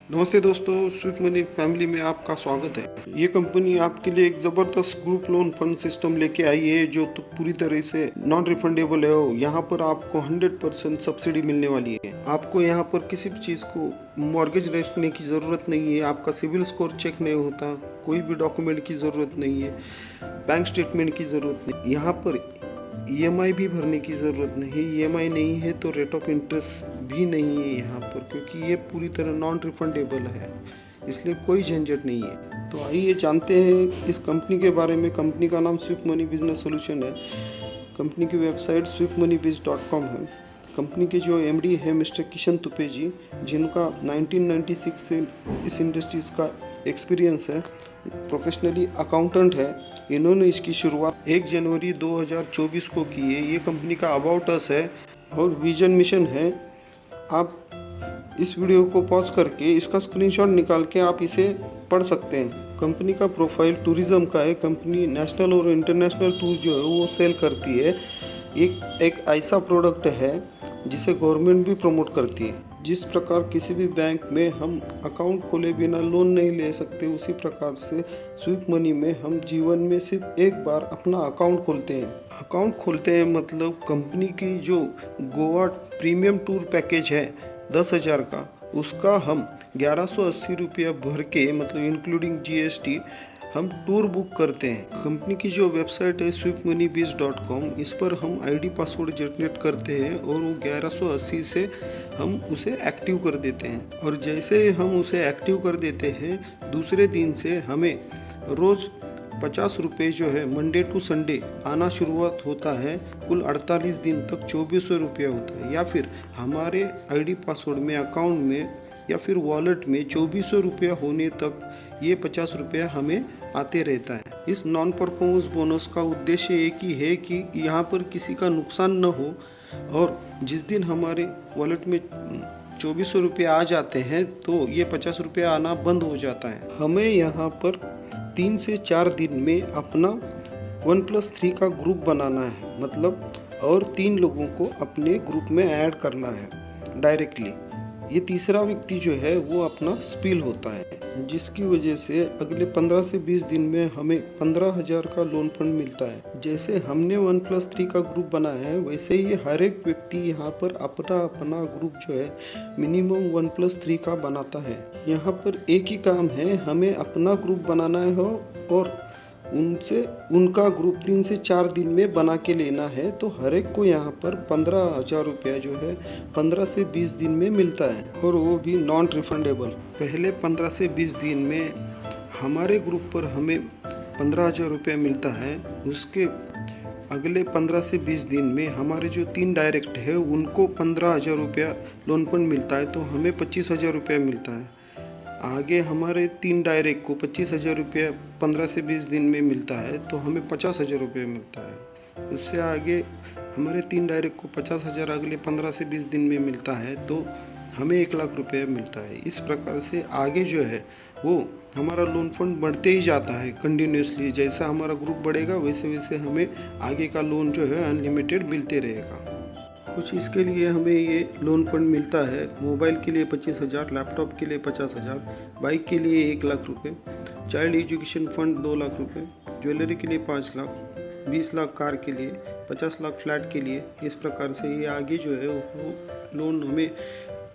नमस्ते दोस्तों, Swift money family में आपका स्वागत है। ये कंपनी आपके लिए एक ज़बरदस्त ग्रुप लोन फंड सिस्टम लेके आई है जो तो पूरी तरह से नॉन रिफंडेबल है। यहाँ पर आपको 100% सब्सिडी मिलने वाली है। आपको यहाँ पर किसी भी चीज़ को मॉर्गेज रखने की ज़रूरत नहीं है। आपका सिविल स्कोर चेक नहीं होता, कोई भी डॉक्यूमेंट की ज़रूरत नहीं है, बैंक स्टेटमेंट की ज़रूरत नहीं। यहाँ पर ईएमआई भी भरने की ज़रूरत नहीं। ईएमआई नहीं है तो रेट ऑफ इंटरेस्ट भी नहीं है यहाँ पर, क्योंकि ये पूरी तरह नॉन रिफंडेबल है, इसलिए कोई झंझट नहीं है। तो आइए जानते हैं इस कंपनी के बारे में। कंपनी का नाम स्विफ्ट मनी बिजनेस सोल्यूशन है। कंपनी की वेबसाइट swiftmoneybiz.com है। कंपनी के जो एमडी है मिस्टर किशन तुपे जी, जिनका 1996 से इस इंडस्ट्रीज़ का एक्सपीरियंस है, प्रोफेशनली अकाउंटेंट है। इन्होंने इसकी शुरुआत 1 जनवरी 2024 को की है। ये कंपनी का अबाउट अस है और विजन मिशन है। आप इस वीडियो को पॉज करके इसका स्क्रीनशॉट निकाल के आप इसे पढ़ सकते हैं। कंपनी का प्रोफाइल टूरिज्म का है। कंपनी नेशनल और इंटरनेशनल टूर जो है वो सेल करती है। एक ऐसा प्रोडक्ट है जिसे गवर्नमेंट भी प्रमोट करती है। जिस प्रकार किसी भी बैंक में हम अकाउंट खोले बिना लोन नहीं ले सकते, उसी प्रकार से स्विफ्ट मनी में हम जीवन में सिर्फ एक बार अपना अकाउंट खोलते हैं। अकाउंट खोलते हैं मतलब कंपनी की जो गोवा प्रीमियम टूर पैकेज है 10,000 का, उसका हम 1180 रुपया भर के, मतलब इंक्लूडिंग जीएसटी, हम टूर बुक करते हैं। कंपनी की जो वेबसाइट है swiftmoneybiz.com, इस पर हम आईडी पासवर्ड जनरेट करते हैं और वो 1180 से हम उसे एक्टिव कर देते हैं। और जैसे हम उसे एक्टिव कर देते हैं, दूसरे दिन से हमें रोज़ 50 रुपये जो है मंडे टू संडे आना शुरुआत होता है। कुल 48 दिन तक 2400 रुपया होता है, या फिर हमारे आईडी पासवर्ड में, अकाउंट में या फिर वॉलेट में 2400 रुपया होने तक ये 50 रुपया हमें आते रहता है। इस नॉन परफॉर्मेंस बोनस का उद्देश्य एक ही है कि यहाँ पर किसी का नुकसान न हो, और जिस दिन हमारे वॉलेट में 2400 रुपया आ जाते हैं तो ये 50 रुपया आना बंद हो जाता है। हमें यहाँ पर 3 से 4 दिन में अपना 1+3 का ग्रुप बनाना है, मतलब और 3 लोगों को अपने ग्रुप में ऐड करना है डायरेक्टली। ये तीसरा व्यक्ति जो है वो अपना स्पिल होता है, जिसकी वजह से अगले 15 से 20 दिन में हमें 15,000 का लोन फंड मिलता है। जैसे हमने 1+3 का ग्रुप बनाया है, वैसे ही हर एक व्यक्ति यहाँ पर अपना अपना ग्रुप जो है मिनिमम 1+3 का बनाता है। यहाँ पर एक ही काम है, हमें अपना ग्रुप बनाना है और उनसे उनका ग्रुप 3 से 4 दिन में बना के लेना है। तो हर एक को यहाँ पर 15,000 रुपया जो है 15 से 20 दिन में मिलता है, और वो भी नॉन रिफंडेबल। पहले 15 से 20 दिन में हमारे ग्रुप पर हमें 15,000 रुपया मिलता है। उसके अगले 15 से 20 दिन में हमारे जो 3 डायरेक्ट है उनको 15,000 रुपया लोन फंड मिलता है, तो हमें 25,000 रुपया मिलता है। आगे हमारे 3 डायरेक्ट को 25,000 रुपया 15 से 20 दिन में मिलता है, तो हमें 50,000 रुपये मिलता है। उससे आगे हमारे 3 डायरेक्ट को 50,000 अगले 15 से 20 दिन में मिलता है, तो हमें 1,00,000 रुपये मिलता है। इस प्रकार से आगे जो है वो हमारा लोन फंड बढ़ते ही जाता है कंटिन्यूसली। जैसा हमारा ग्रुप बढ़ेगा वैसे वैसे हमें आगे का लोन जो है अनलिमिटेड मिलते रहेगा। कुछ इसके लिए हमें ये लोन फंड मिलता है। मोबाइल के लिए 25,000, लैपटॉप के लिए 50,000, बाइक के लिए 1,00,000 रुपये, चाइल्ड एजुकेशन फंड 2,00,000 रुपये, ज्वेलरी के लिए 5,00,000, 20,00,000 कार के लिए, 50,00,000 फ्लैट के लिए। इस प्रकार से ये आगे जो है वो लोन हमें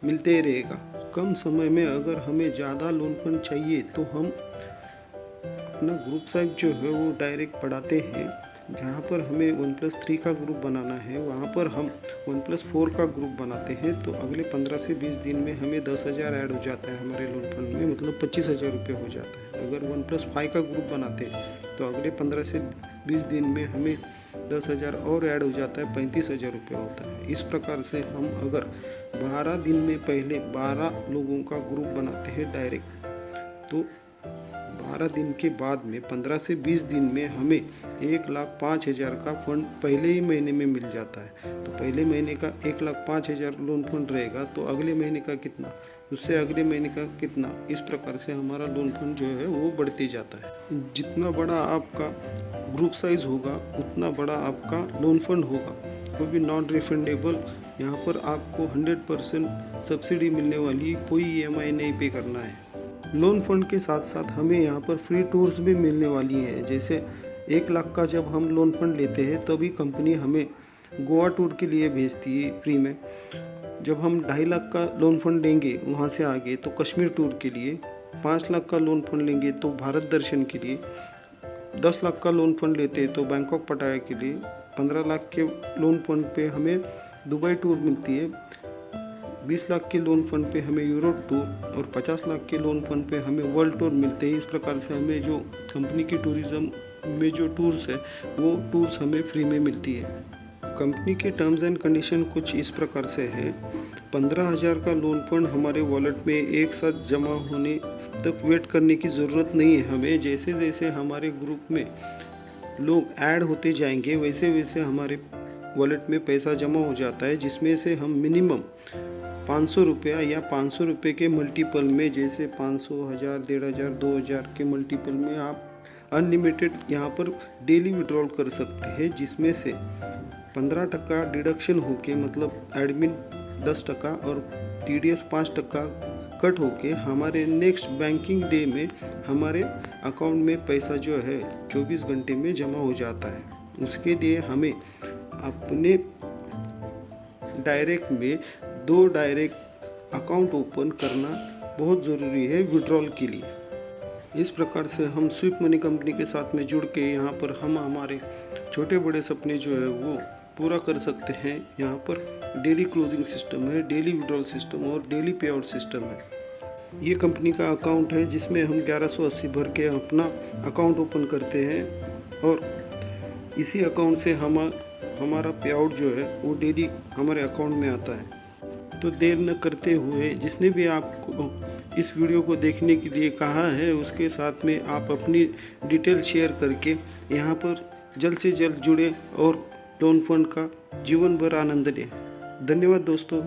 मिलते ही रहेगा। कम समय में अगर हमें ज़्यादा लोन फंड चाहिए तो हम अपना ग्रुप साइज जो है वो डायरेक्ट बढ़ाते हैं। जहाँ पर हमें 1+3 का ग्रुप बनाना है वहाँ पर हम 1+4 का ग्रुप बनाते हैं, तो अगले 15 से 20 दिन में हमें 10,000 ऐड हो जाता है हमारे लोन फंड में, मतलब 25,000 रुपये हो जाता है। अगर 1+5 का ग्रुप बनाते हैं तो अगले 15 से 20 दिन में हमें 10,000 और ऐड हो जाता है, 35,000 रुपये होता है। इस प्रकार से हम अगर 12 दिन में पहले 12 लोगों का ग्रुप बनाते हैं डायरेक्ट, तो 12 दिन के बाद में 15 से 20 दिन में हमें 1,05,000 का फंड पहले ही महीने में मिल जाता है। तो पहले महीने का 1,05,000 लोन फंड रहेगा, तो अगले महीने का कितना, उससे अगले महीने का कितना, इस प्रकार से हमारा लोन फंड जो है वो बढ़ते जाता है। जितना बड़ा आपका ग्रुप साइज होगा उतना बड़ा आपका लोन फंड होगा, वो भी नॉन रिफंडेबल। यहाँ पर आपको 100% सब्सिडी मिलने वाली, कोई EMI नहीं पे करना है। लोन फंड के साथ साथ हमें यहाँ पर फ्री टूर्स भी मिलने वाली हैं। जैसे 1 लाख का जब हम लोन फंड लेते हैं तभी कंपनी हमें गोवा टूर के लिए भेजती है फ्री में। जब हम 2.5 लाख का लोन फंड लेंगे वहाँ से आगे तो कश्मीर टूर के लिए, 5 लाख का लोन फंड लेंगे तो भारत दर्शन के लिए, 10 लाख का लोन फंड लेते हैं तो बैंकॉक पटाया के लिए, 15 लाख के लोन फंड पे हमें दुबई टूर मिलती है, 20 लाख के लोन फंड पे हमें यूरोप टूर और 50 लाख के लोन फंड पे हमें वर्ल्ड टूर मिलते हैं। इस प्रकार से हमें जो कंपनी की टूरिज़्म में जो टूर्स है वो टूर्स हमें फ्री में मिलती है। कंपनी के टर्म्स एंड कंडीशन कुछ इस प्रकार से है। 15,000 का लोन फंड हमारे वॉलेट में एक साथ जमा होने तक वेट करने की ज़रूरत नहीं है हमें। जैसे जैसे हमारे ग्रुप में लोग ऐड होते जाएंगे वैसे वैसे हमारे वॉलेट में पैसा जमा हो जाता है, जिसमें से हम मिनिमम 500 रुपया या 500 रुपये के मल्टीपल में, जैसे 500, 1000, 1500, 2000 के मल्टीपल में आप अनलिमिटेड यहाँ पर डेली विड्रॉल कर सकते हैं, जिसमें से 15% डिडक्शन होके, मतलब एडमिन 10% और TDS 5% कट होके हमारे नेक्स्ट बैंकिंग डे में हमारे अकाउंट में पैसा जो है 24 घंटे में जमा हो जाता है। उसके लिए हमें अपने डायरेक्ट में 2 डायरेक्ट अकाउंट ओपन करना बहुत ज़रूरी है विड्रॉल के लिए। इस प्रकार से हम स्विप मनी कंपनी के साथ में जुड़ के यहाँ पर हम हमारे छोटे बड़े सपने जो है वो पूरा कर सकते हैं। यहाँ पर डेली क्लोजिंग सिस्टम है, डेली विड्रॉल सिस्टम और डेली पे आउट सिस्टम है। ये कंपनी का अकाउंट है जिसमें हम 1180 भर के अपना अकाउंट ओपन करते हैं और इसी अकाउंट से हमारा पे आउट जो है वो डेली हमारे अकाउंट में आता है। तो देर न करते हुए, जिसने भी आपको इस वीडियो को देखने के लिए कहा है उसके साथ में आप अपनी डिटेल शेयर करके यहाँ पर जल्द से जल्द जुड़े और लोन फंड का जीवन भर आनंद लें। धन्यवाद दोस्तों।